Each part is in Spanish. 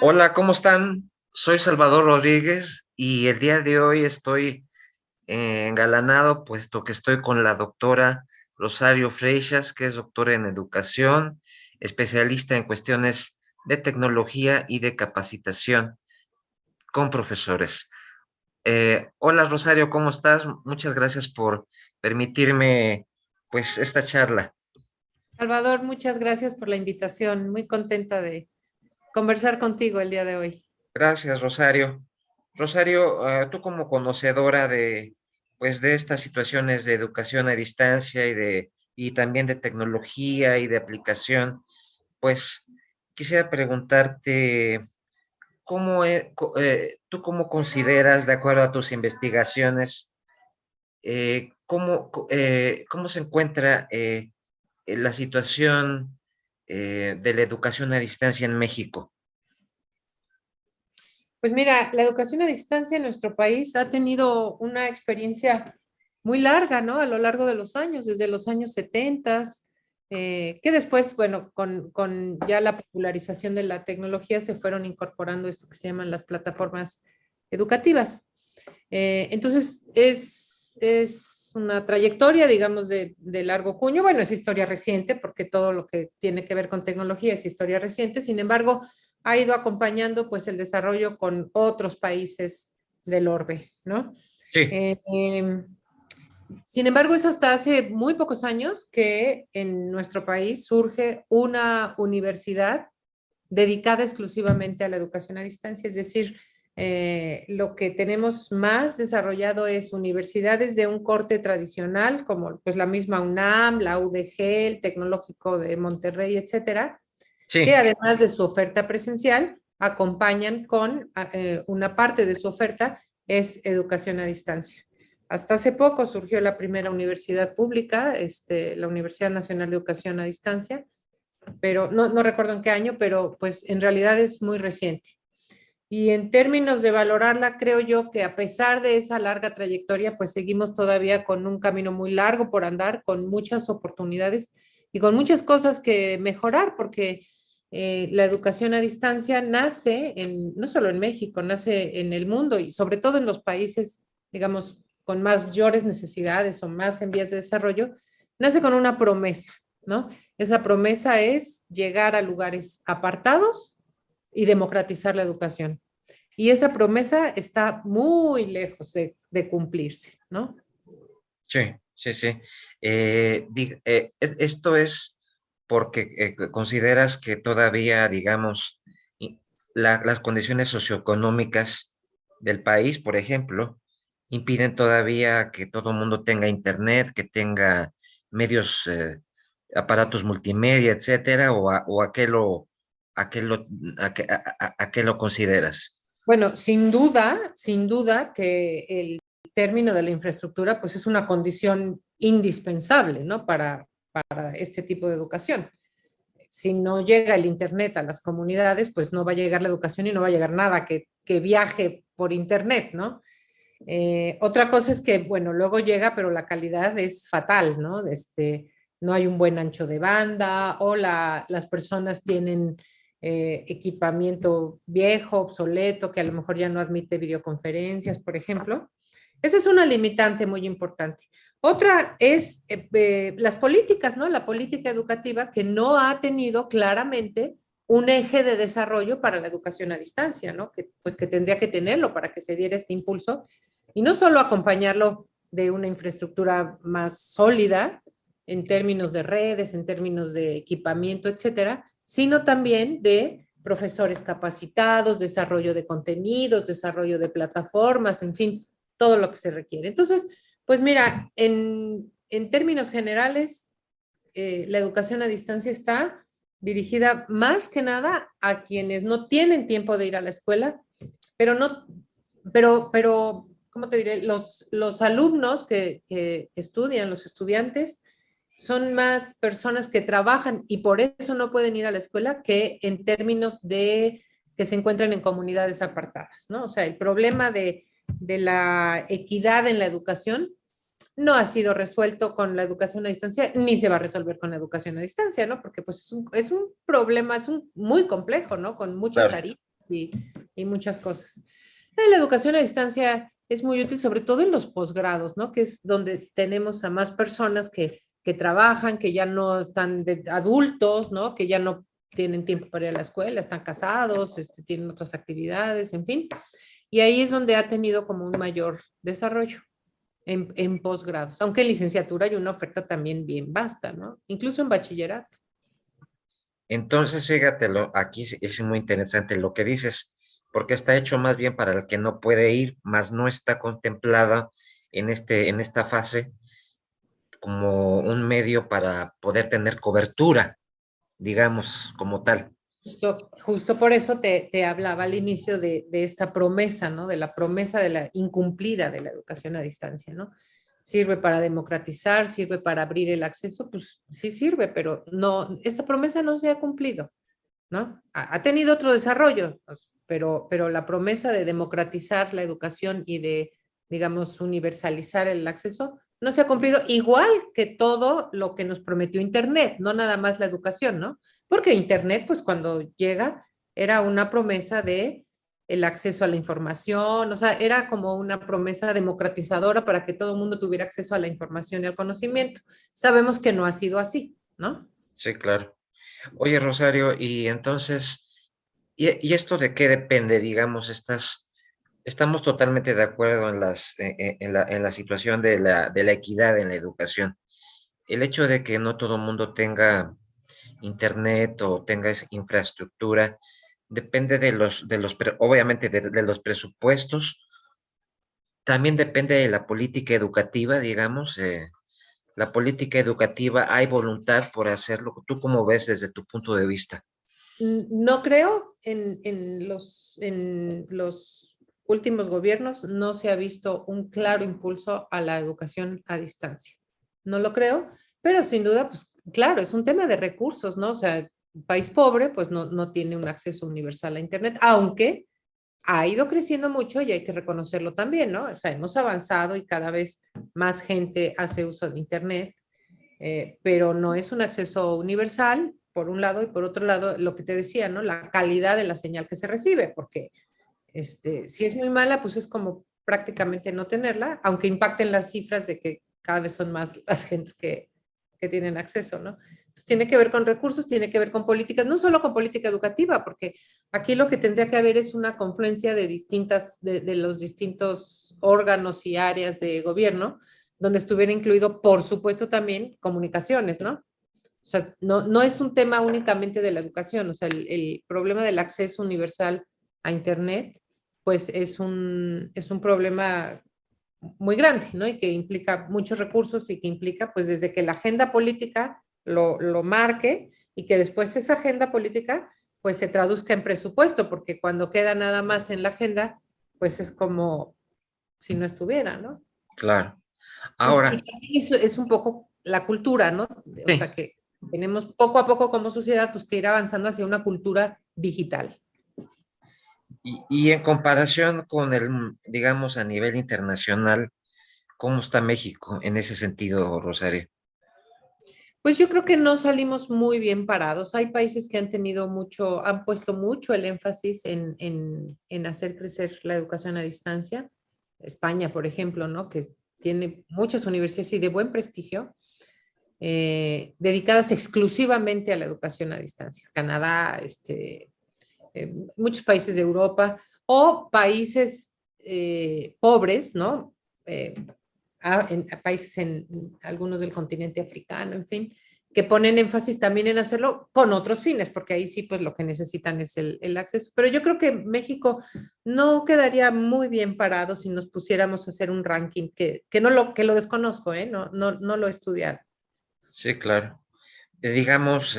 Hola, ¿cómo están? Soy Salvador Rodríguez y el día de hoy estoy engalanado puesto que estoy con la doctora Rosario Freixas, que es doctora en educación, especialista en cuestiones de tecnología y de capacitación con profesores. Hola Rosario, ¿cómo estás? Muchas gracias por permitirme pues esta charla. Salvador, muchas gracias por la invitación. Muy contenta de conversar contigo el día de hoy. Gracias, Rosario. Rosario, tú como conocedora de, pues, de estas situaciones de educación a distancia y también de tecnología y de aplicación, pues quisiera preguntarte tú cómo consideras, de acuerdo a tus investigaciones, cómo se encuentra la situación de la educación a distancia en México. Pues mira, la educación a distancia en nuestro país ha tenido una experiencia muy larga, ¿no? A lo largo de los años, desde los años 70, que después, bueno, con ya la popularización de la tecnología se fueron incorporando esto que se llaman las plataformas educativas. Entonces, es una trayectoria, digamos, de largo cuño. Bueno, es historia reciente, porque todo lo que tiene que ver con tecnología es historia reciente. Sin embargo, ha ido acompañando pues el desarrollo con otros países del orbe, ¿no? Sí, Eh, eh, Sin embargo, es hasta hace muy pocos años que en nuestro país surge una universidad dedicada exclusivamente a la educación a distancia, es decir, lo que tenemos más desarrollado es universidades de un corte tradicional, como pues la misma UNAM, la UDG, el Tecnológico de Monterrey, etcétera, que sí. además de su oferta presencial, acompañan con una parte de su oferta es educación a distancia. Hasta hace poco surgió la primera universidad pública, la Universidad Nacional de Educación a Distancia, pero no recuerdo en qué año, pero pues en realidad es muy reciente. Y en términos de valorarla, creo yo que a pesar de esa larga trayectoria, pues seguimos todavía con un camino muy largo por andar, con muchas oportunidades y con muchas cosas que mejorar, porque la educación a distancia nace no solo en México, nace en el mundo y sobre todo en los países, digamos, con mayores necesidades o más en vías de desarrollo, nace con una promesa, ¿no? Esa promesa es llegar a lugares apartados y democratizar la educación. Y esa promesa está muy lejos de cumplirse, ¿no? Sí, sí, sí. Esto es porque consideras que todavía, digamos, las condiciones socioeconómicas del país, por ejemplo, impiden todavía que todo el mundo tenga internet, que tenga medios, aparatos multimedia, etcétera, o a qué lo, a qué lo consideras. Bueno, sin duda que el término de la infraestructura pues es una condición indispensable, ¿no? Para este tipo de educación. Si no llega el Internet a las comunidades, pues no va a llegar la educación y no va a llegar nada que viaje por Internet, ¿no? Otra cosa es que, bueno, luego llega, pero la calidad es fatal, ¿no? No hay un buen ancho de banda o las personas tienen equipamiento viejo, obsoleto, que a lo mejor ya no admite videoconferencias, por ejemplo. Esa es una limitante muy importante. Otra es las políticas, ¿no? La política educativa que no ha tenido claramente un eje de desarrollo para la educación a distancia, ¿no? Que, pues que tendría que tenerlo para que se diera este impulso y no solo acompañarlo de una infraestructura más sólida en términos de redes, en términos de equipamiento, etcétera, sino también de profesores capacitados, desarrollo de contenidos, desarrollo de plataformas, en fin, todo lo que se requiere. Entonces, pues mira, en términos generales, la educación a distancia está dirigida más que nada a quienes no tienen tiempo de ir a la escuela, pero no, ¿cómo te diré? Los alumnos que estudian, los estudiantes, son más personas que trabajan y por eso no pueden ir a la escuela que en términos de que se encuentran en comunidades apartadas, ¿no? O sea, el problema de la equidad en la educación no ha sido resuelto con la educación a distancia, ni se va a resolver con la educación a distancia, ¿no? Porque pues es un problema, muy complejo, ¿no? Con muchas Claro. aristas. y muchas cosas. La educación a distancia es muy útil, sobre todo en los posgrados, ¿no? Que es donde tenemos a más personas que trabajan, que ya no están de adultos, ¿no? Que ya no tienen tiempo para ir a la escuela, están casados, tienen otras actividades, en fin. Y ahí es donde ha tenido como un mayor desarrollo en posgrados, aunque en licenciatura hay una oferta también bien vasta, ¿no? Incluso en bachillerato. Entonces, fíjate, aquí es muy interesante lo que dices, porque está hecho más bien para el que no puede ir, más no está contemplada en esta fase como un medio para poder tener cobertura, digamos, como tal. Justo por eso te hablaba al inicio de esta promesa, ¿no? De la promesa de la incumplida de la educación a distancia, ¿no? Sirve para democratizar, sirve para abrir el acceso, pues sí sirve, pero no, esa promesa no se ha cumplido, ¿no? Ha tenido otro desarrollo, pues, pero la promesa de democratizar la educación y de, digamos, universalizar el acceso no se ha cumplido, igual que todo lo que nos prometió Internet, no nada más la educación, ¿no? Porque Internet, pues cuando llega, era una promesa de el acceso a la información, o sea, era como una promesa democratizadora para que todo el mundo tuviera acceso a la información y al conocimiento. Sabemos que no ha sido así, ¿no? Sí, claro. Oye, Rosario, y entonces, ¿y esto de qué depende? Digamos, estamos totalmente de acuerdo en en la situación de de la equidad en la educación. El hecho de que no todo el mundo tenga internet o tenga esa infraestructura depende obviamente de los presupuestos, también depende de la política educativa, digamos, la política educativa, hay voluntad por hacerlo. ¿Tú cómo ves desde tu punto de vista? No creo en los últimos gobiernos, no se ha visto un claro impulso a la educación a distancia. No lo creo, pero sin duda, pues claro, es un tema de recursos, ¿no? O sea, un país pobre, pues no tiene un acceso universal a Internet, aunque ha ido creciendo mucho y hay que reconocerlo también, ¿no? O sea, hemos avanzado y cada vez más gente hace uso de Internet, pero no es un acceso universal, por un lado, y por otro lado, lo que te decía, ¿no? La calidad de la señal que se recibe, porque si es muy mala, pues es como prácticamente no tenerla, aunque impacten las cifras de que cada vez son más las gentes que tienen acceso, ¿no? Entonces, tiene que ver con recursos, tiene que ver con políticas, no solo con política educativa, porque aquí lo que tendría que haber es una confluencia de los distintos órganos y áreas de gobierno, donde estuviera incluido, por supuesto, también comunicaciones, ¿no? O sea, no es un tema únicamente de la educación, o sea, el problema del acceso universal a Internet, pues es un problema muy grande, ¿no? Y que implica muchos recursos y que implica, pues, desde que la agenda política lo marque y que después esa agenda política, pues, se traduzca en presupuesto, porque cuando queda nada más en la agenda, pues es como si no estuviera, ¿no? Claro. Y Ahora, eso es un poco la cultura, ¿no? O sí, sea, que tenemos poco a poco como sociedad, pues, que ir avanzando hacia una cultura digital. y en comparación con digamos, a nivel internacional, ¿cómo está México en ese sentido, Rosario? Pues yo creo que no salimos muy bien parados. Hay países que han tenido mucho, han puesto mucho el énfasis en hacer crecer la educación a distancia. España, por ejemplo, ¿no? Que tiene muchas universidades y de buen prestigio, dedicadas exclusivamente a la educación a distancia. Canadá, muchos países de Europa o países pobres, ¿no? Eh, a países en algunos del continente africano, en fin, que ponen énfasis también en hacerlo con otros fines, porque ahí sí, pues lo que necesitan es el acceso. Pero yo creo que México no quedaría muy bien parado si nos pusiéramos a hacer un ranking que lo desconozco, ¿eh? No lo he estudiado. Sí, claro. Digamos,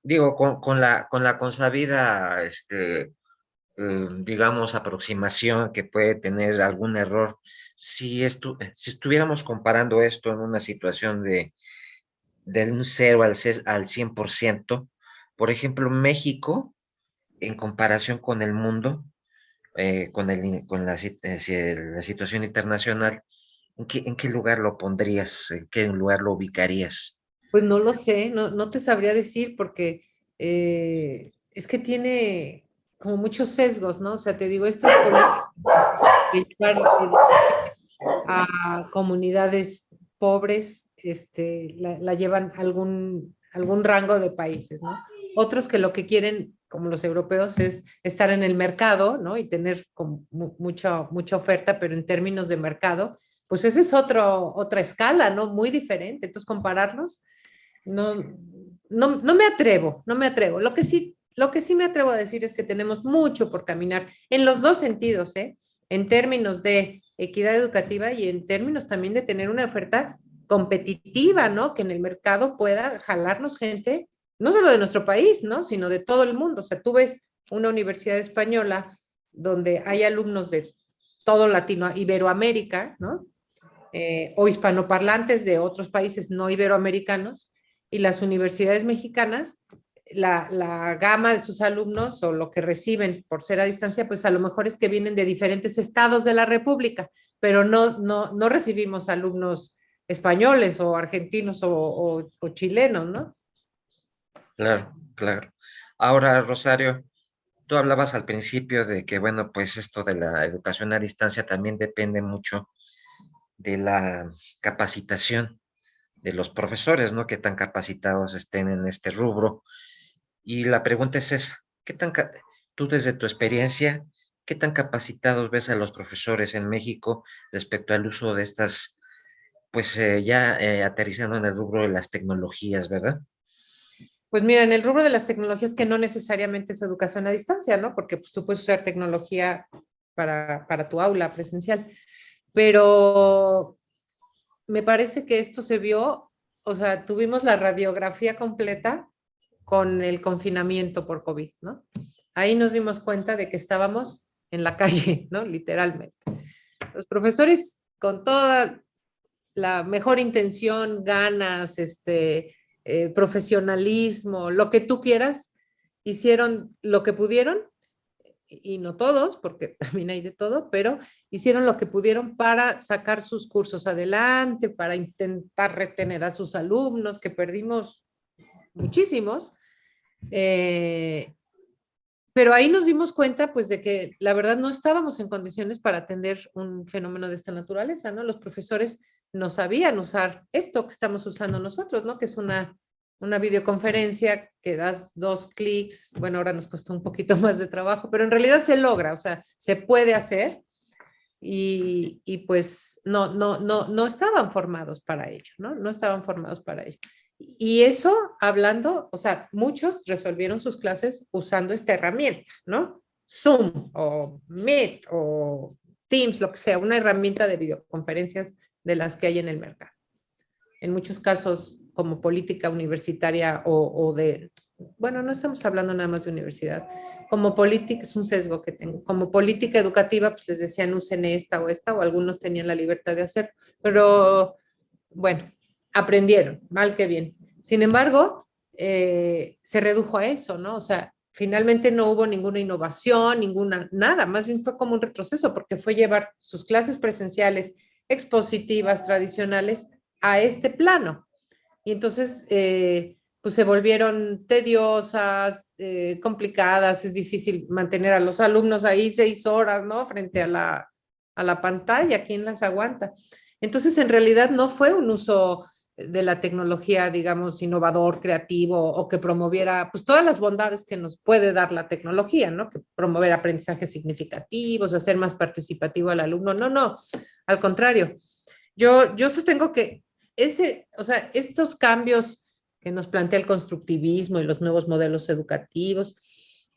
digo, con la consabida, digamos, aproximación que puede tener algún error, si estuviéramos comparando esto en una situación de un cero al 100%, por ejemplo, México, en comparación con el mundo, con la situación internacional, en qué lugar lo pondrías? ¿En qué lugar lo ubicarías? Pues no lo sé, no te sabría decir porque es que tiene como muchos sesgos, ¿no? O sea, te digo, estas políticas de llevar a comunidades pobres, la llevan a algún rango de países, ¿no? Otros que lo que quieren, como los europeos, es estar en el mercado, ¿no? Y tener como mucha oferta, pero en términos de mercado, pues esa es otra escala, ¿no? Muy diferente. Entonces, compararlos, no, no me atrevo, no me atrevo. Lo que sí me atrevo a decir es que tenemos mucho por caminar en los dos sentidos, ¿eh? En términos de equidad educativa y en términos también de tener una oferta competitiva, ¿no? Que en el mercado pueda jalarnos gente, no solo de nuestro país, ¿no? Sino de todo el mundo. O sea, tú ves una universidad española donde hay alumnos de todo Latino, Iberoamérica, ¿no? O hispanoparlantes de otros países no iberoamericanos, y las universidades mexicanas, la gama de sus alumnos o lo que reciben por ser a distancia, pues a lo mejor es que vienen de diferentes estados de la República, pero no recibimos alumnos españoles o argentinos o chilenos, ¿no? Claro, claro. Ahora, Rosario, tú hablabas al principio de que, bueno, pues esto de la educación a distancia también depende mucho de la capacitación de los profesores, ¿no? Qué tan capacitados estén en este rubro. Y la pregunta es esa, tú desde tu experiencia, qué tan capacitados ves a los profesores en México respecto al uso de estas, pues ya aterrizando en el rubro de las tecnologías, ¿verdad? Pues mira, en el rubro de las tecnologías que no necesariamente es educación a distancia, ¿no? Porque pues tú puedes usar tecnología para tu aula presencial, pero me parece que esto se vio, o sea, tuvimos la radiografía completa con el confinamiento por COVID, ¿no? Ahí nos dimos cuenta de que estábamos en la calle, ¿no? Literalmente. Los profesores con toda la mejor intención, ganas, profesionalismo, lo que tú quieras, hicieron lo que pudieron, y no todos, porque también hay de todo, pero hicieron lo que pudieron para sacar sus cursos adelante, para intentar retener a sus alumnos, que perdimos muchísimos. Eh, pero ahí nos dimos cuenta, pues, de que la verdad no estábamos en condiciones para atender un fenómeno de esta naturaleza, ¿no? Los profesores no sabían usar esto que estamos usando nosotros, ¿no? Que es una videoconferencia que das 2 clics. Bueno, ahora nos costó un poquito más de trabajo, pero en realidad se logra, o sea, se puede hacer, y pues no estaban formados para ello, ¿no? No estaban formados para ello. Y eso hablando, o sea, muchos resolvieron sus clases usando esta herramienta, ¿no? Zoom o Meet o Teams, lo que sea, una herramienta de videoconferencias de las que hay en el mercado. En muchos casos, como política universitaria o de, bueno, no estamos hablando nada más de universidad, como política, es un sesgo que tengo, como política educativa, pues les decían usen esta, o algunos tenían la libertad de hacerlo, pero bueno, aprendieron, mal que bien. Sin embargo, se redujo a eso, ¿no? O sea, finalmente no hubo ninguna innovación, nada, más bien fue como un retroceso, porque fue llevar sus clases presenciales expositivas, tradicionales, a este plano. Y entonces, pues se volvieron tediosas, complicadas, es difícil mantener a los alumnos ahí 6 horas, ¿no? Frente a la pantalla, ¿quién las aguanta? Entonces, en realidad no fue un uso de la tecnología, digamos, innovador, creativo, o que promoviera, pues, todas las bondades que nos puede dar la tecnología, ¿no? Que promover aprendizajes significativos, hacer más participativo al alumno. No, no, al contrario. Yo sostengo que o sea, estos cambios que nos plantea el constructivismo y los nuevos modelos educativos,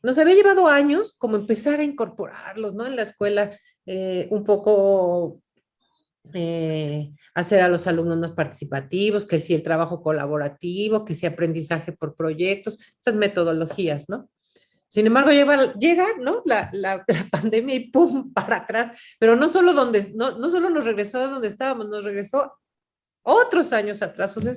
nos había llevado años como empezar a incorporarlos, ¿no? En la escuela, un poco hacer a los alumnos más participativos, que si el trabajo colaborativo, que si aprendizaje por proyectos, esas metodologías, ¿no? Sin embargo, llega, ¿no? La pandemia y ¡pum! Para atrás, pero no solo nos regresó a donde estábamos, nos regresó otros años atrás. O sea,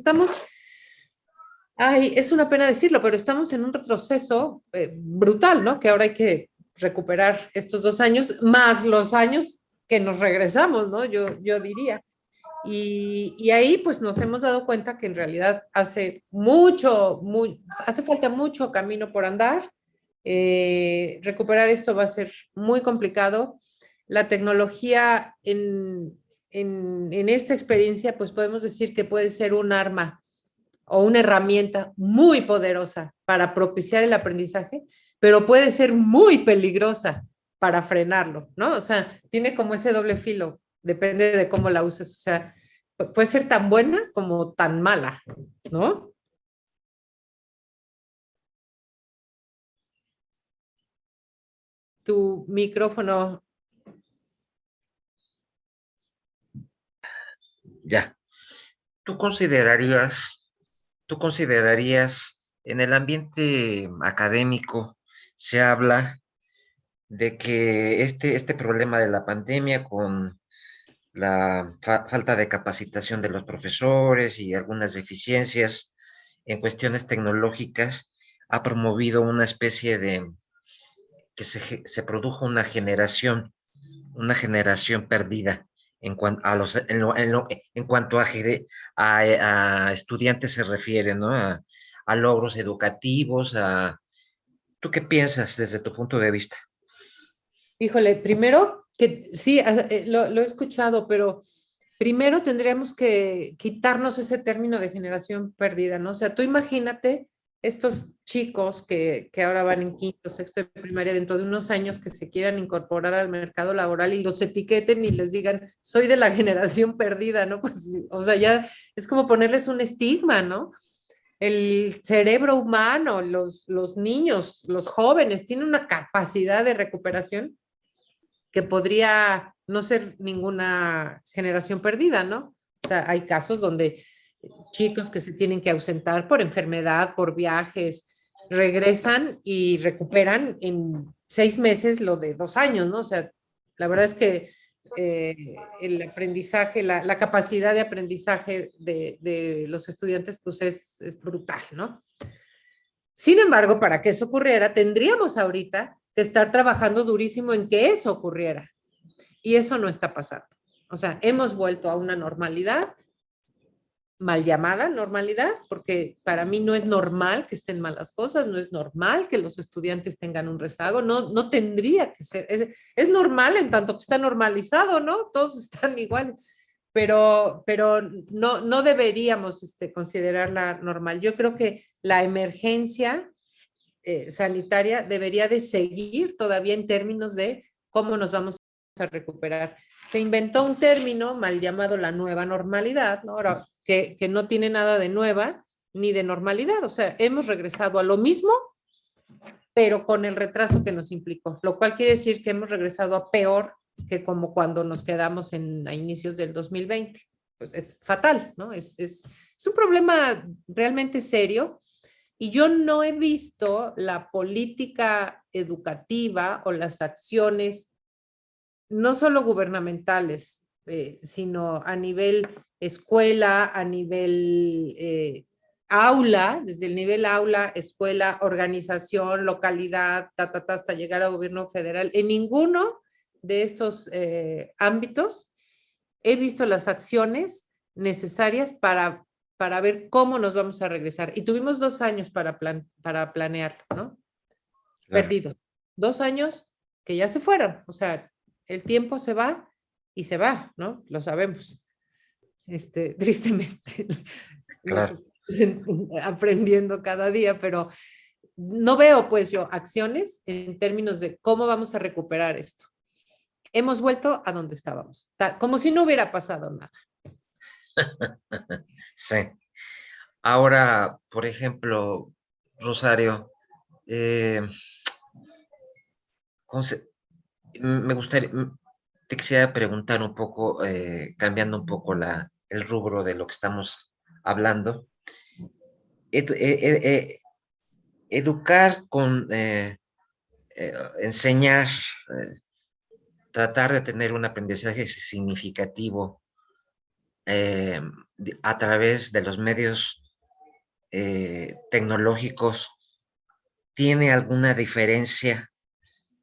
es una pena decirlo, pero estamos en un retroceso brutal, ¿no? Que ahora hay que recuperar estos 2 años, más los años que nos regresamos, ¿no? Yo diría. Y ahí pues nos hemos dado cuenta que en realidad hace falta mucho camino por andar. Recuperar esto va a ser muy complicado. La tecnología en esta experiencia, pues podemos decir que puede ser un arma o una herramienta muy poderosa para propiciar el aprendizaje, pero puede ser muy peligrosa para frenarlo, ¿no? O sea, tiene como ese doble filo, depende de cómo la uses. O sea, puede ser tan buena como tan mala, ¿no? Tu micrófono. Ya. ¿Tú considerarías en el ambiente académico se habla de que este problema de la pandemia con la falta de capacitación de los profesores y algunas deficiencias en cuestiones tecnológicas ha promovido una especie de que se produjo una generación perdida en cuanto a en cuanto a estudiantes se refiere, ¿no? A logros educativos, ¿tú qué piensas desde tu punto de vista? Híjole, primero, que sí, lo he escuchado, pero primero tendríamos que quitarnos ese término de generación perdida, ¿no? O sea, tú imagínate estos chicos que ahora van en quinto, sexto de primaria, dentro de unos años que se quieran incorporar al mercado laboral y los etiqueten y les digan, soy de la generación perdida, ¿no? Pues, o sea, ya es como ponerles un estigma, ¿no? El cerebro humano, los niños, los jóvenes, tienen una capacidad de recuperación que podría no ser ninguna generación perdida, ¿no? O sea, hay casos donde chicos que se tienen que ausentar por enfermedad, por viajes, regresan y recuperan en 6 meses lo de 2 años, ¿no? O sea, la verdad es que el aprendizaje, la capacidad de aprendizaje de los estudiantes, pues es brutal, ¿no? Sin embargo, para que eso ocurriera, tendríamos ahorita que estar trabajando durísimo en que eso ocurriera. Y eso no está pasando. O sea, hemos vuelto a una normalidad, mal llamada normalidad, porque para mí no es normal que estén malas cosas, no es normal que los estudiantes tengan un rezago, no tendría que ser, es normal en tanto que está normalizado, ¿no? Todos están iguales, pero no deberíamos considerarla normal. Yo creo que la emergencia sanitaria debería de seguir todavía en términos de cómo nos vamos a recuperar. Se inventó un término mal llamado la nueva normalidad, ¿no? Ahora, que no tiene nada de nueva ni de normalidad, o sea, hemos regresado a lo mismo, pero con el retraso que nos implicó, lo cual quiere decir que hemos regresado a peor que como cuando nos quedamos a inicios del 2020. Pues es fatal, ¿no? Es un problema realmente serio y yo no he visto la política educativa o las acciones, no solo gubernamentales, sino a nivel escuela, a nivel aula, desde el nivel aula, escuela, organización, localidad, hasta llegar a gobierno federal. En ninguno de estos ámbitos he visto las acciones necesarias para ver cómo nos vamos a regresar. Y tuvimos 2 años para planear, ¿no? Claro, Perdidos. 2 años que ya se fueron. O sea, el tiempo se va y se va, ¿no? Lo sabemos. Tristemente, nos claro. aprendiendo cada día, pero no veo pues yo acciones en términos de cómo vamos a recuperar esto. Hemos vuelto a donde estábamos, como si no hubiera pasado nada. Sí. Ahora, por ejemplo, Rosario, eh, conse- me gustaría, te quisiera preguntar un poco, cambiando un poco el rubro de lo que estamos hablando. Educar con enseñar, eh, tratar de tener un aprendizaje significativo eh, a través de los medios tecnológicos, ¿tiene alguna diferencia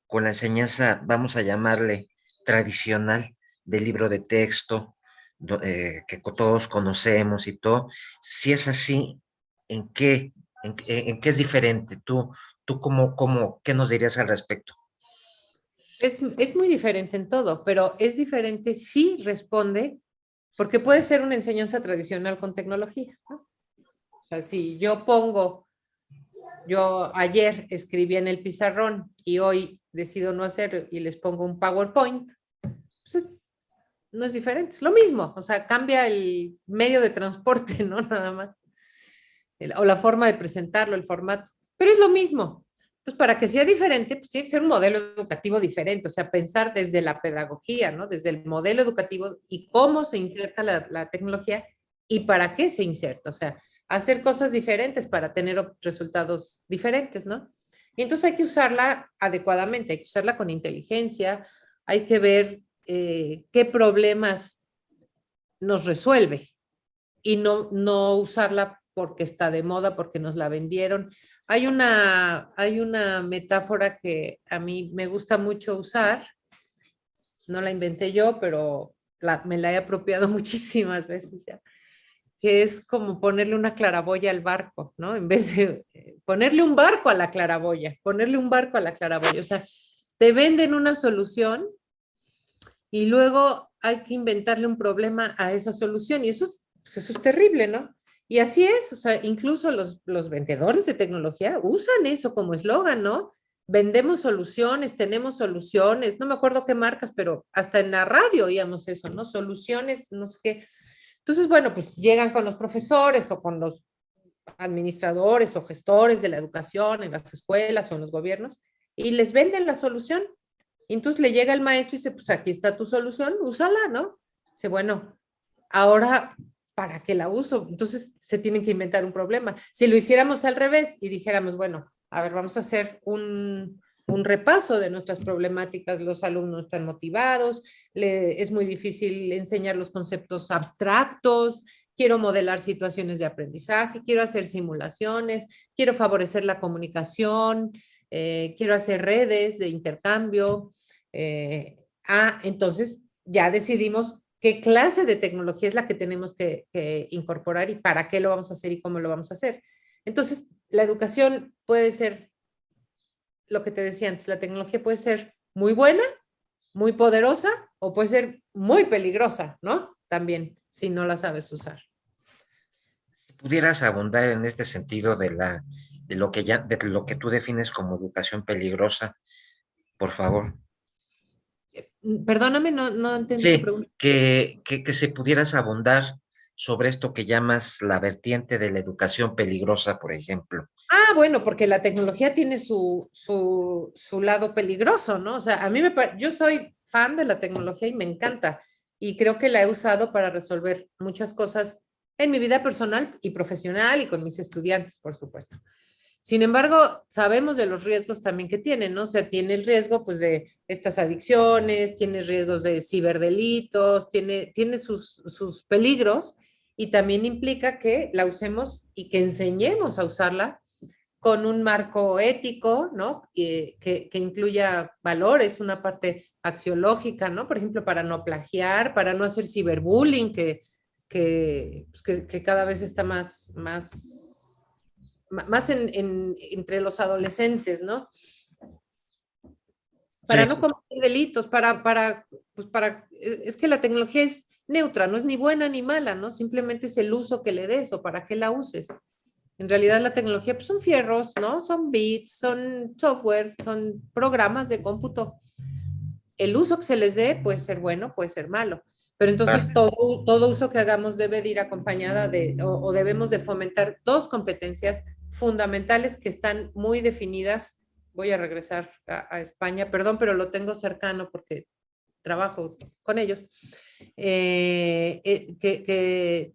con la enseñanza, vamos a llamarle tradicional, del libro de texto, que todos conocemos y todo? Si es así, ¿en qué? en qué es diferente? ¿Tú qué nos dirías al respecto? Es muy diferente en todo, pero es diferente si responde, porque puede ser una enseñanza tradicional con tecnología, ¿no? O sea, si yo ayer escribí en el pizarrón y hoy decido no hacerlo y les pongo un PowerPoint, pues no es diferente, es lo mismo, o sea, cambia el medio de transporte, ¿no? Nada más, o la forma de presentarlo, el formato, pero es lo mismo. Entonces, para que sea diferente, pues tiene que ser un modelo educativo diferente, o sea, pensar desde la pedagogía, ¿no? Desde el modelo educativo y cómo se inserta la tecnología y para qué se inserta, o sea, hacer cosas diferentes para tener resultados diferentes, ¿no? Y entonces hay que usarla adecuadamente, hay que usarla con inteligencia, hay que ver qué problemas nos resuelve y no usarla porque está de moda, porque nos la vendieron. Hay una metáfora que a mí me gusta mucho usar, no la inventé yo, pero me la he apropiado muchísimas veces ya, que es como ponerle una claraboya al barco, ¿no? En vez de ponerle un barco a la claraboya, ponerle un barco a la claraboya. O sea, te venden una solución y luego hay que inventarle un problema a esa solución y pues eso es terrible, ¿no? Y así es, o sea, incluso los vendedores de tecnología usan eso como eslogan, ¿no? Vendemos soluciones, tenemos soluciones, no me acuerdo qué marcas, pero hasta en la radio oíamos eso, ¿no? Soluciones, no sé qué. Entonces, bueno, pues llegan con los profesores o con los administradores o gestores de la educación en las escuelas o en los gobiernos y les venden la solución. Y entonces le llega el maestro y dice, pues aquí está tu solución, úsala, ¿no? Dice, bueno, ahora, ¿para qué la uso? Entonces se tienen que inventar un problema. Si lo hiciéramos al revés y dijéramos, bueno, a ver, vamos a hacer un repaso de nuestras problemáticas, los alumnos están motivados, es muy difícil enseñar los conceptos abstractos, quiero modelar situaciones de aprendizaje, quiero hacer simulaciones, quiero favorecer la comunicación, quiero hacer redes de intercambio. Entonces ya decidimos qué clase de tecnología es la que tenemos que incorporar y para qué lo vamos a hacer y cómo lo vamos a hacer. Entonces, la educación puede ser, lo que te decía antes, la tecnología puede ser muy buena, muy poderosa o puede ser muy peligrosa, ¿no? También, si no la sabes usar. Si pudieras abundar en este sentido de lo que tú defines como educación peligrosa, por favor. Perdóname, no entendí tu Sí, pregunta. que se pudieras abundar sobre esto que llamas la vertiente de la educación peligrosa, por ejemplo. Bueno, porque la tecnología tiene su lado peligroso, ¿no? O sea, yo soy fan de la tecnología y me encanta. Y creo que la he usado para resolver muchas cosas en mi vida personal y profesional y con mis estudiantes, por supuesto. Sin embargo, sabemos de los riesgos también que tiene, ¿no? O sea, tiene el riesgo, pues, de estas adicciones, tiene riesgos de ciberdelitos, tiene sus peligros y también implica que la usemos y que enseñemos a usarla con un marco ético, ¿no? Que incluya valores, una parte axiológica, ¿no? Por ejemplo, para no plagiar, para no hacer ciberbullying, que cada vez está más entre los adolescentes, ¿no? Para Sí, no cometer delitos, es que la tecnología es neutra, no es ni buena ni mala, ¿no? Simplemente es el uso que le des o para qué la uses. En realidad la tecnología pues, son fierros, ¿no? Son bits, son software, son programas de cómputo. El uso que se les dé puede ser bueno, puede ser malo. Pero claro. entonces todo uso que hagamos debe de ir acompañada o debemos de fomentar dos competencias fundamentales que están muy definidas. Voy a regresar a España, perdón, pero lo tengo cercano porque trabajo con ellos, que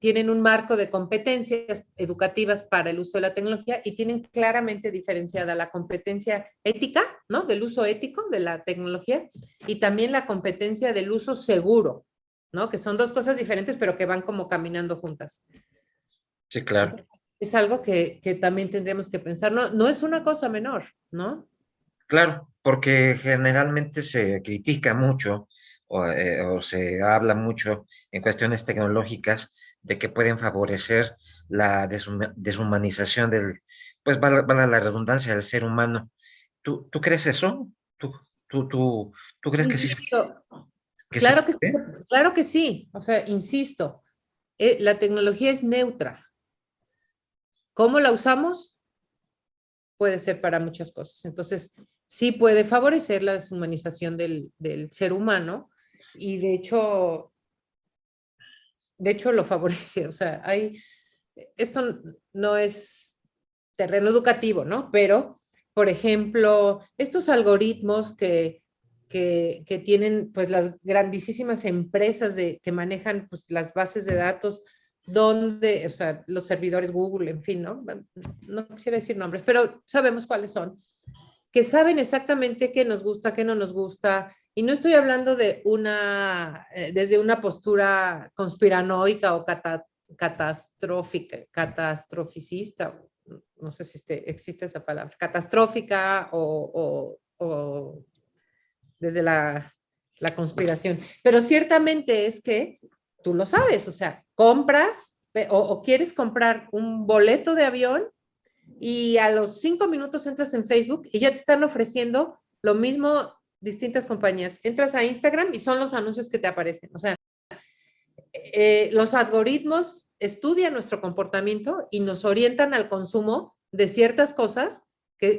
tienen un marco de competencias educativas para el uso de la tecnología y tienen claramente diferenciada la competencia ética, ¿no? Del uso ético de la tecnología y también la competencia del uso seguro, ¿no? Que son dos cosas diferentes, pero que van como caminando juntas. Sí, claro. Es algo que también tendríamos que pensar, no es una cosa menor, ¿no? Claro, porque generalmente se critica mucho o se habla mucho en cuestiones tecnológicas de que pueden favorecer la deshumanización pues valga la redundancia, del ser humano. ¿Tú crees eso? ¿Tú, tú, tú, tú crees Insisto, que sí que, puede? claro que sí. O sea, insisto, la tecnología es neutra. ¿Cómo la usamos? Puede ser para muchas cosas. Entonces, sí puede favorecer la deshumanización del ser humano y de hecho lo favorece. O sea, esto no es terreno educativo, ¿no? Pero, por ejemplo, estos algoritmos que tienen pues las grandísimas empresas que manejan pues, las bases de datos, donde, o sea, los servidores Google, en fin, ¿no? No quisiera decir nombres, pero sabemos cuáles son, que saben exactamente qué nos gusta, qué no nos gusta, y no estoy hablando de desde una postura conspiranoica o catastrófica, catastroficista, no sé si existe esa palabra, catastrófica o desde la conspiración. Pero ciertamente es que tú lo sabes, o sea, compras o quieres comprar un boleto de avión y a los 5 minutos entras en Facebook y ya te están ofreciendo lo mismo distintas compañías. Entras a Instagram y son los anuncios que te aparecen. O sea, los algoritmos estudian nuestro comportamiento y nos orientan al consumo de ciertas cosas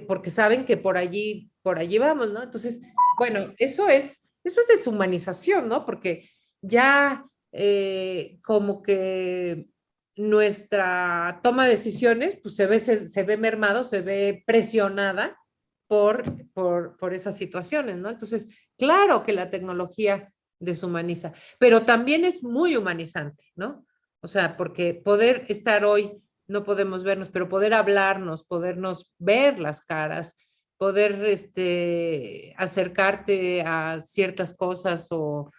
porque saben que por allí vamos, ¿no? Entonces, bueno, eso es deshumanización, ¿no? Porque ya como que nuestra toma de decisiones pues se ve mermado, se ve presionada por esas situaciones, ¿no? Entonces, claro que la tecnología deshumaniza, pero también es muy humanizante, ¿no? O sea, porque poder estar hoy, no podemos vernos, pero poder hablarnos, podernos ver las caras, poder acercarte a ciertas cosas o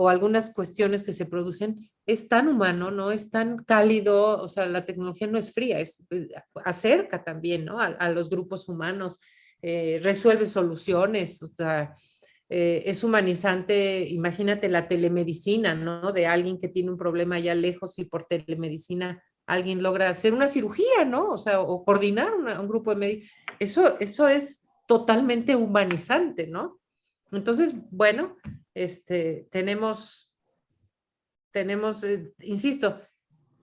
algunas cuestiones que se producen, es tan humano, ¿no? Es tan cálido, o sea, la tecnología no es fría, acerca también, ¿no? A los grupos humanos, resuelve soluciones, o sea, es humanizante, imagínate la telemedicina, ¿no? De alguien que tiene un problema allá lejos y por telemedicina alguien logra hacer una cirugía, ¿no? O sea, o coordinar un grupo de médicos. Eso es totalmente humanizante, ¿no? Entonces, bueno, insisto,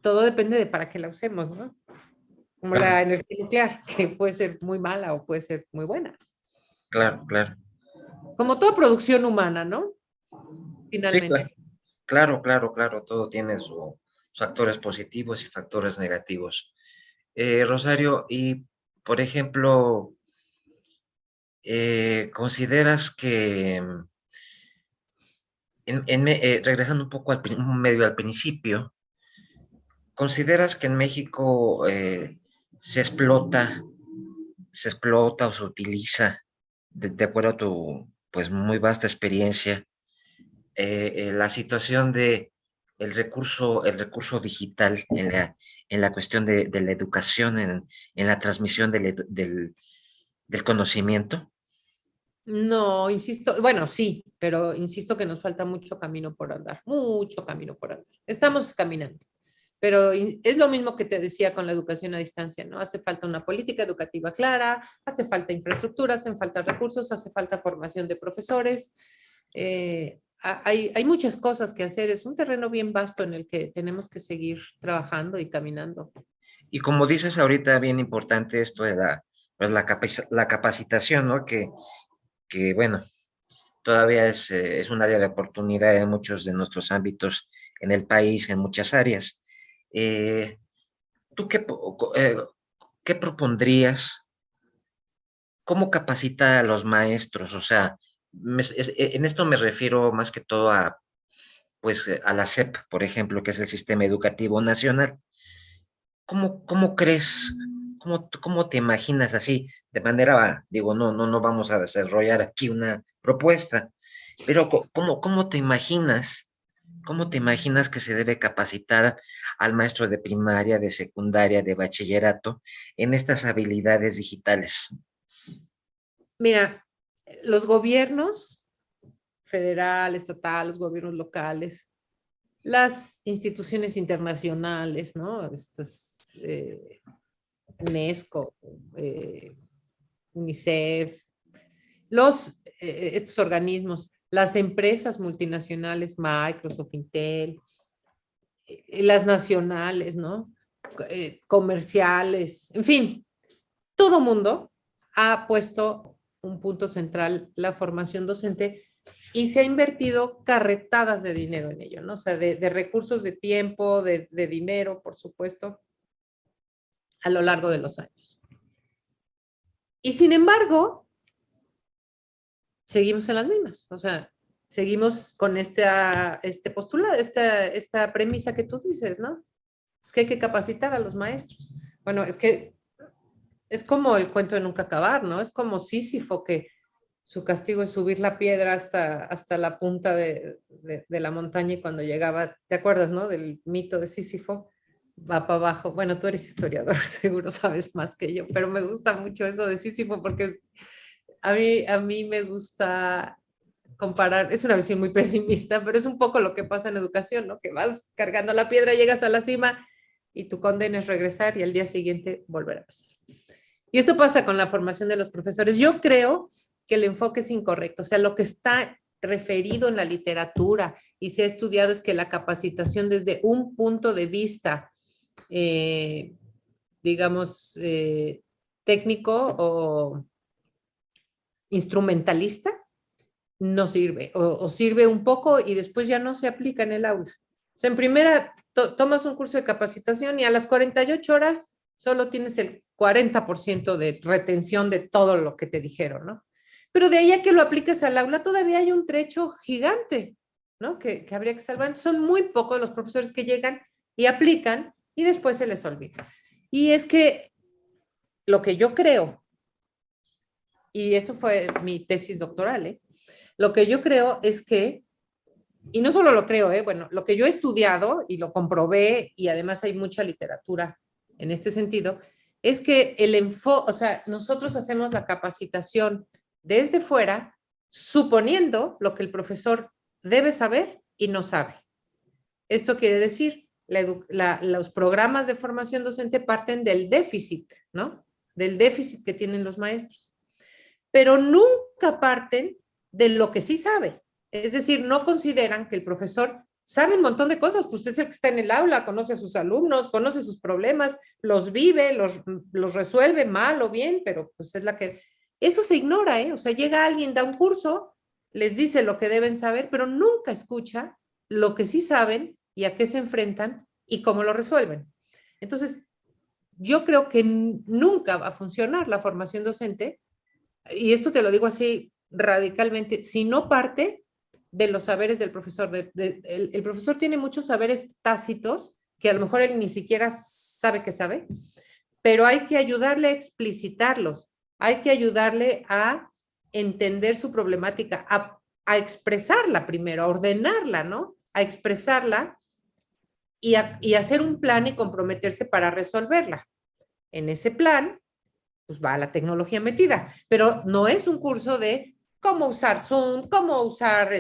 todo depende de para qué la usemos, ¿no? Como Claro, la energía nuclear, que puede ser muy mala o puede ser muy buena. claro, claro. Como toda producción humana, ¿no? Sí, claro, Finalmente. claro, claro, claro, todo tiene sus factores positivos y factores negativos. Rosario, y por ejemplo, ¿consideras que, regresando un poco medio al principio, ¿consideras que en México se explota, se explota o se utiliza, de acuerdo a tu pues muy vasta experiencia, la situación de el recurso digital en la cuestión de la educación, en la transmisión del conocimiento? No, insisto, bueno, sí, pero insisto que nos falta mucho camino por andar, mucho camino por andar. Estamos caminando, pero es lo mismo que te decía con la educación a distancia, ¿no? Hace falta una política educativa clara, hace falta infraestructura, hacen falta recursos, hace falta formación de profesores. Hay muchas cosas que hacer, es un terreno bien vasto en el que tenemos que seguir trabajando y caminando. Y como dices ahorita, bien importante esto de pues la capacitación, ¿no? Que bueno, todavía es un área de oportunidad en muchos de nuestros ámbitos en el país, en muchas áreas. Eh, ¿Tú qué propondrías? ¿Cómo capacitar a los maestros? O sea, en esto me refiero más que todo a, pues, a la SEP, por ejemplo, que es el Sistema Educativo Nacional. ¿Cómo crees? ¿Cómo te imaginas así? De manera, digo, no vamos a desarrollar aquí una propuesta, pero ¿cómo te imaginas? ¿Cómo te imaginas que se debe capacitar al maestro de primaria, de secundaria, de bachillerato en estas habilidades digitales? Mira, los gobiernos federal, estatal, los gobiernos locales, las instituciones internacionales, ¿no? UNESCO, UNICEF, estos organismos, las empresas multinacionales, Microsoft, Intel, las nacionales, ¿no? Comerciales, en fin, todo mundo ha puesto un punto central la formación docente y se ha invertido carretadas de dinero en ello, ¿no? O sea, de recursos, de tiempo, de dinero, por supuesto, a lo largo de los años. Y sin embargo, seguimos en las mismas, o sea, seguimos con este postulado, esta premisa que tú dices, ¿no? Es que hay que capacitar a los maestros. Bueno, es que es como el cuento de nunca acabar, ¿no? Es como Sísifo, que su castigo es subir la piedra hasta la punta de la montaña y cuando llegaba, ¿te acuerdas, no? Del mito de Sísifo, va para abajo. Bueno, tú eres historiador, seguro sabes más que yo, pero me gusta mucho eso de Sísifo porque a mí me gusta comparar, es una visión muy pesimista, pero es un poco lo que pasa en educación, ¿no? Que vas cargando la piedra, llegas a la cima y tu condena es regresar y al día siguiente volver a pasar. Y esto pasa con la formación de los profesores. Yo creo que el enfoque es incorrecto, o sea, lo que está referido en la literatura y se ha estudiado es que la capacitación desde un punto de vista, eh, digamos, técnico o instrumentalista, no sirve, o sirve un poco y después ya no se aplica en el aula. O sea, en primera, tomas un curso de capacitación y a las 48 horas solo tienes el 40% de retención de todo lo que te dijeron, ¿no? Pero de ahí a que lo apliques al aula todavía hay un trecho gigante, ¿no? Que habría que salvar. Son muy pocos los profesores que llegan y aplican y después se les olvida. Y es que lo que yo creo, y eso fue mi tesis doctoral, lo que yo creo es que, y no solo lo creo, bueno, lo que yo he estudiado y lo comprobé, y además hay mucha literatura en este sentido, es que el enfoque, o sea, nosotros hacemos la capacitación desde fuera, suponiendo lo que el profesor debe saber y no sabe. Esto quiere decir, los programas de formación docente parten del déficit, ¿no? Del déficit que tienen los maestros, pero nunca parten de lo que sí sabe. Es decir, no consideran que el profesor sabe un montón de cosas, pues es el que está en el aula, conoce a sus alumnos, conoce sus problemas, los vive, los resuelve mal o bien, pero pues es la que... Eso se ignora, ¿eh? O sea, llega alguien, da un curso, les dice lo que deben saber, pero nunca escucha lo que sí saben y a qué se enfrentan y cómo lo resuelven. Entonces, yo creo que nunca va a funcionar la formación docente, y esto te lo digo así radicalmente, si no parte de los saberes del profesor. El profesor tiene muchos saberes tácitos que a lo mejor él ni siquiera sabe que sabe, pero hay que ayudarle a explicitarlos, hay que ayudarle a entender su problemática, a expresarla primero, a ordenarla, ¿no? A expresarla y hacer un plan y comprometerse para resolverla. En ese plan, pues va la tecnología metida, pero no es un curso de cómo usar Zoom, cómo usar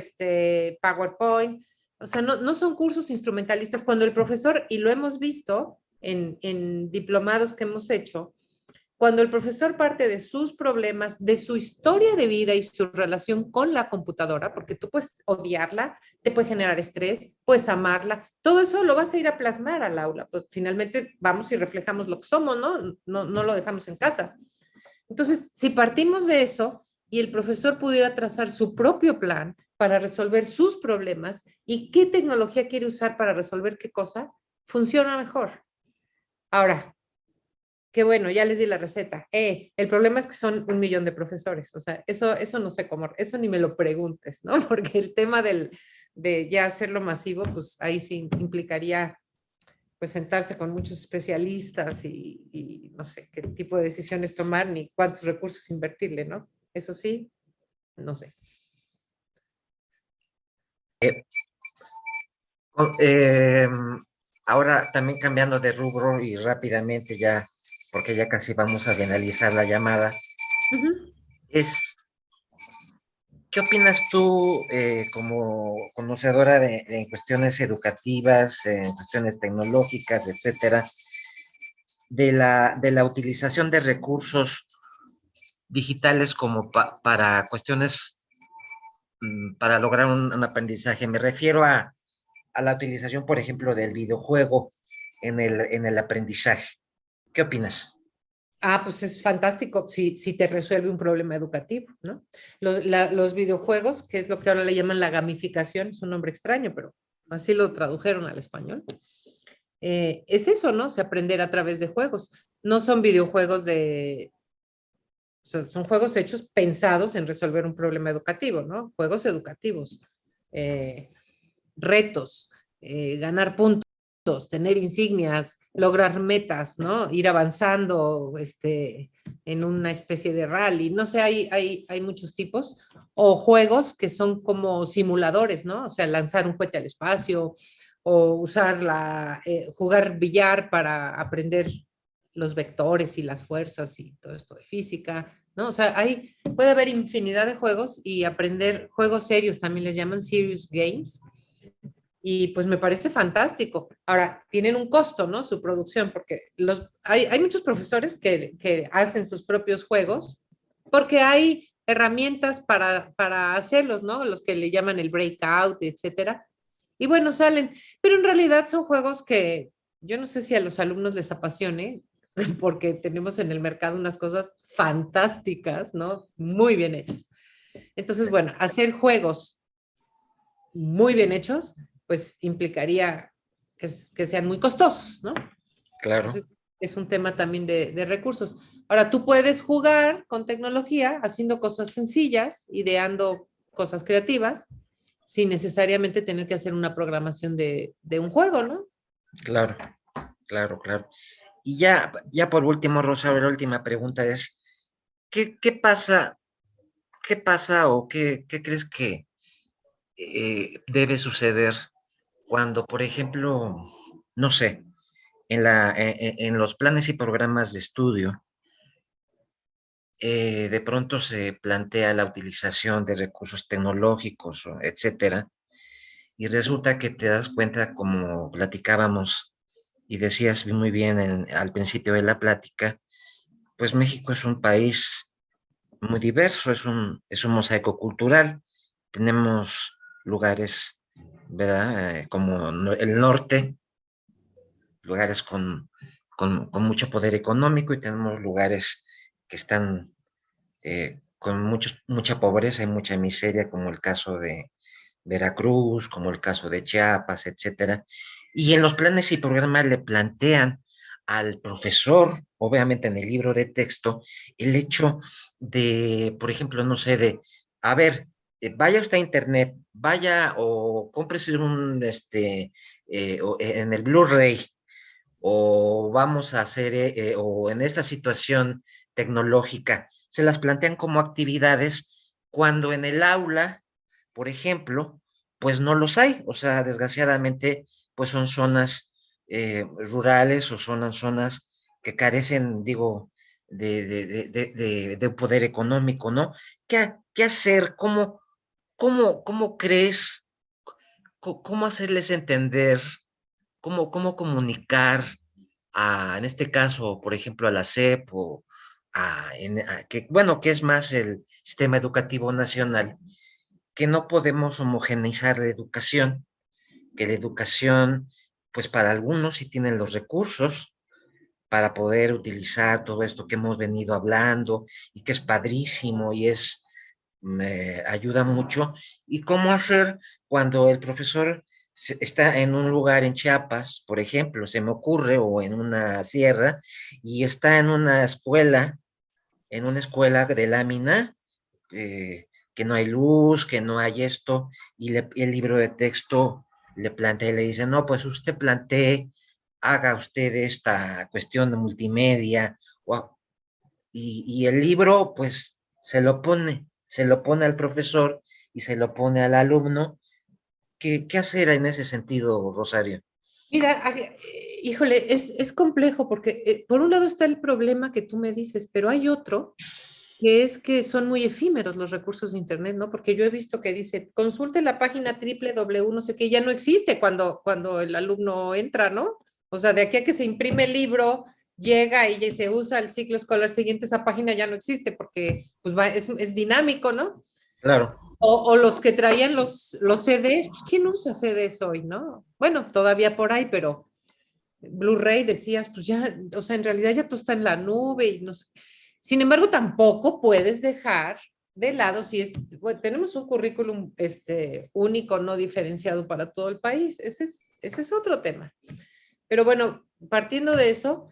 PowerPoint, o sea, no son cursos instrumentalistas. Cuando el profesor, y lo hemos visto en diplomados que hemos hecho, cuando el profesor parte de sus problemas, de su historia de vida y su relación con la computadora, porque tú puedes odiarla, te puede generar estrés, puedes amarla, todo eso lo vas a ir a plasmar al aula. Pues finalmente vamos y reflejamos lo que somos, ¿no? No lo dejamos en casa. Entonces, si partimos de eso y el profesor pudiera trazar su propio plan para resolver sus problemas y qué tecnología quiere usar para resolver qué cosa, funciona mejor. Ahora, qué bueno, ya les di la receta. El problema es que son 1 millón de profesores, o sea, eso no sé cómo, eso ni me lo preguntes, ¿no? Porque el tema de ya hacerlo masivo, pues ahí sí implicaría pues sentarse con muchos especialistas y no sé qué tipo de decisiones tomar ni cuántos recursos invertirle, ¿no? Eso sí, no sé. Eh, Ahora también cambiando de rubro y rápidamente ya, porque ya casi vamos a finalizar la llamada, Ujú. es, ¿qué opinas tú como conocedora en cuestiones educativas, en cuestiones tecnológicas, etcétera? de la utilización de recursos digitales como para cuestiones, para lograr un aprendizaje. Me refiero a la utilización, por ejemplo, del videojuego en el aprendizaje. ¿Qué opinas? Ah, pues es fantástico si te resuelve un problema educativo, ¿no? Los videojuegos, que es lo que ahora le llaman la gamificación, es un nombre extraño, pero así lo tradujeron al español. Es eso, ¿no? Se aprender a través de juegos. No son videojuegos o sea, son juegos hechos pensados en resolver un problema educativo, ¿no? Juegos educativos, eh, retos, ganar puntos, tener insignias, lograr metas, ¿no? Ir avanzando en una especie de rally. No sé, hay muchos tipos. O juegos que son como simuladores, ¿no? O sea, lanzar un cohete al espacio o jugar billar para aprender los vectores y las fuerzas y todo esto de física, ¿no? O sea, puede haber infinidad de juegos y aprender juegos serios, también les llaman serious games, y pues me parece fantástico. Ahora, tienen un costo, ¿no? Su producción, porque hay muchos profesores que hacen sus propios juegos porque hay herramientas para hacerlos, ¿no? Los que le llaman el breakout, etcétera. Y bueno, salen, pero en realidad son juegos que yo no sé si a los alumnos les apasione, porque tenemos en el mercado unas cosas fantásticas, ¿no? Muy bien hechas. Entonces, bueno, hacer juegos muy bien hechos, pues implicaría que sean muy costosos, ¿no? Claro, Entonces, es un tema también de recursos. Ahora, tú puedes jugar con tecnología haciendo cosas sencillas, ideando cosas creativas, sin necesariamente tener que hacer una programación de un juego, ¿no? claro, claro, claro. Y ya por último, Rosa, la última pregunta es, ¿qué pasa, o qué crees que debe suceder cuando, por ejemplo, no sé, en los planes y programas de estudio, de pronto se plantea la utilización de recursos tecnológicos, etcétera, y resulta que te das cuenta, como platicábamos y decías muy bien al principio de la plática, pues México es un país muy diverso, es un mosaico cultural. Tenemos lugares, ¿verdad? Como el norte, lugares con mucho poder económico, y tenemos lugares que están con mucha pobreza y mucha miseria, como el caso de Veracruz, como el caso de Chiapas, etcétera. Y en los planes y programas le plantean al profesor, obviamente en el libro de texto, el hecho de, por ejemplo, no sé, a ver, vaya usted a internet, vaya o cómprese en el Blu-ray, o vamos a hacer, o en esta situación tecnológica, se las plantean como actividades cuando en el aula, por ejemplo, pues no los hay, o sea, desgraciadamente, pues son zonas rurales, o son zonas que carecen, digo, de poder económico, ¿no? ¿Qué hacer? ¿Cómo crees? ¿Cómo hacerles entender? ¿Cómo comunicar en este caso, por ejemplo, a la SEP, o bueno, que es más el sistema educativo nacional, que no podemos homogeneizar la educación, que la educación, pues para algunos sí tienen los recursos para poder utilizar todo esto que hemos venido hablando y que es padrísimo y me ayuda mucho? ¿Y cómo hacer cuando el profesor está en un lugar en Chiapas, por ejemplo, se me ocurre, o en una sierra, y está en una escuela de lámina, que no hay luz, que no hay esto, y el libro de texto le plantea y le dice, no, pues usted plantee, haga usted esta cuestión de multimedia, y el libro, pues, se lo pone al profesor y se lo pone al alumno. ¿Qué hacer en ese sentido, Rosario? Mira, híjole, es complejo porque por un lado está el problema que tú me dices, pero hay otro que es que son muy efímeros los recursos de Internet, ¿no? Porque yo he visto que dice, consulte la página www, no sé qué, ya no existe cuando el alumno entra, ¿no? O sea, de aquí a que se imprime el libro llega y ya se usa el ciclo escolar siguiente, esa página ya no existe porque pues es dinámico, ¿no? Claro, O los que traían los CDs, pues ¿quién usa CDs hoy, no? Bueno, todavía por ahí, pero Blu-ray decías, pues ya, o sea, en realidad ya todo está en la nube y no sé. Sin embargo, tampoco puedes dejar de lado si es, bueno, tenemos un currículum único, no diferenciado para todo el país. Ese es otro tema. Pero bueno, partiendo de eso,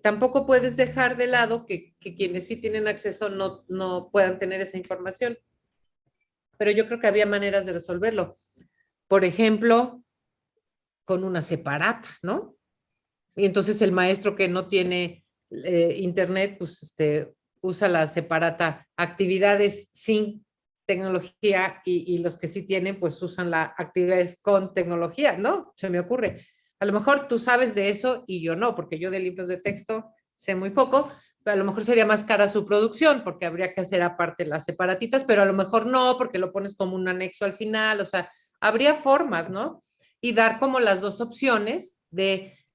tampoco puedes dejar de lado que quienes sí tienen acceso no puedan tener esa información. Pero yo creo que había maneras de resolverlo. Por ejemplo, con una separata, ¿no? Y entonces el maestro que no tiene internet, pues usa la separata actividades sin tecnología y los que sí tienen, pues usan las actividades con tecnología, ¿no? Se me ocurre. A lo mejor tú sabes de eso y yo no, porque yo de libros de texto sé muy poco, pero a lo mejor sería más cara su producción porque habría que hacer aparte las separatitas, pero a lo mejor no, porque lo pones como un anexo al final, o sea, habría formas, ¿no? Y dar como las dos opciones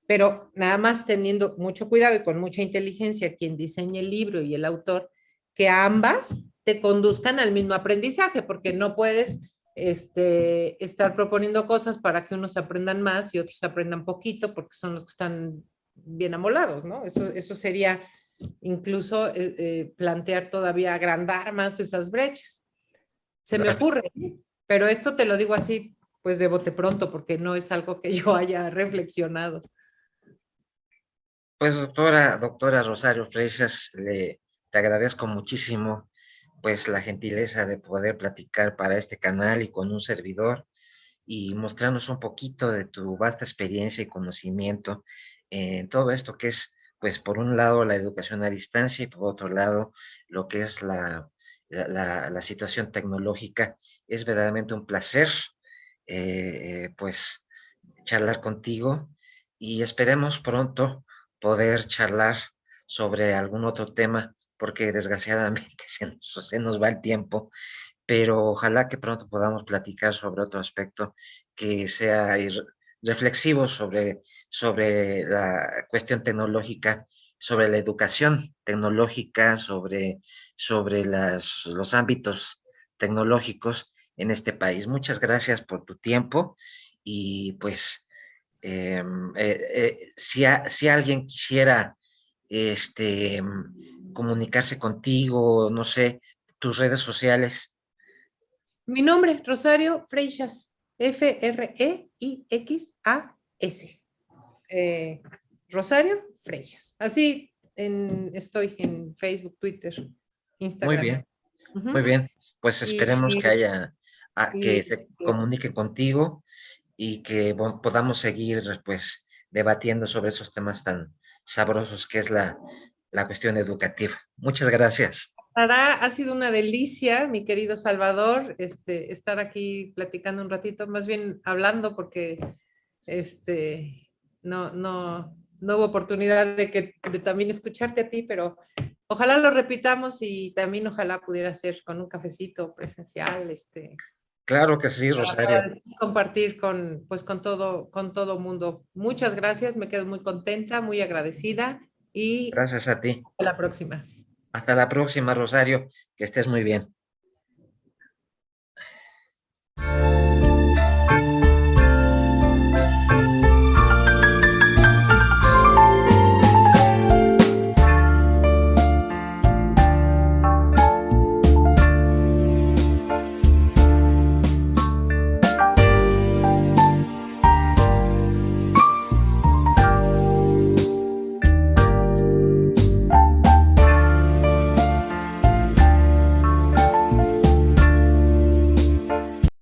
pero nada más teniendo mucho cuidado y con mucha inteligencia quien diseñe el libro y el autor, que ambas te conduzcan al mismo aprendizaje, porque no puedes estar proponiendo cosas para que unos aprendan más y otros aprendan poquito, porque son los que están bien amolados, ¿no? Eso sería incluso plantear todavía agrandar más esas brechas. Se me claro. ocurre, ¿eh? Pero esto te lo digo así, pues de bote pronto, porque no es algo que yo haya reflexionado. Pues doctora Rosario Freixas, te agradezco muchísimo pues la gentileza de poder platicar para este canal y con un servidor y mostrarnos un poquito de tu vasta experiencia y conocimiento en todo esto que es, pues por un lado la educación a distancia y por otro lado lo que es la situación tecnológica. Es verdaderamente un placer pues charlar contigo y esperemos pronto poder charlar sobre algún otro tema, porque desgraciadamente se nos va el tiempo, pero ojalá que pronto podamos platicar sobre otro aspecto que sea reflexivo sobre la cuestión tecnológica, sobre la educación tecnológica, sobre los ámbitos tecnológicos en este país. Muchas gracias por tu tiempo y pues si alguien quisiera comunicarse contigo, no sé, tus redes sociales. Mi nombre, Rosario Freixas, Freixas. Rosario Freixas. Así estoy en Facebook, Twitter, Muy Instagram. bien, muy Ujú. bien. Pues Y, esperemos que y, que se comunique contigo y que podamos seguir pues debatiendo sobre esos temas tan sabrosos que es la cuestión educativa. Muchas gracias. ha sido una delicia, mi querido Salvador, estar aquí platicando un ratito, más bien hablando porque no hubo oportunidad de también escucharte a ti, pero ojalá lo repitamos y también ojalá pudiera ser con un cafecito presencial, Claro que sí, para Rosario. después compartir con todo mundo. Muchas gracias, me quedo muy contenta, muy agradecida y Gracias a ti. hasta la próxima. Hasta la próxima, Rosario. Que estés muy bien.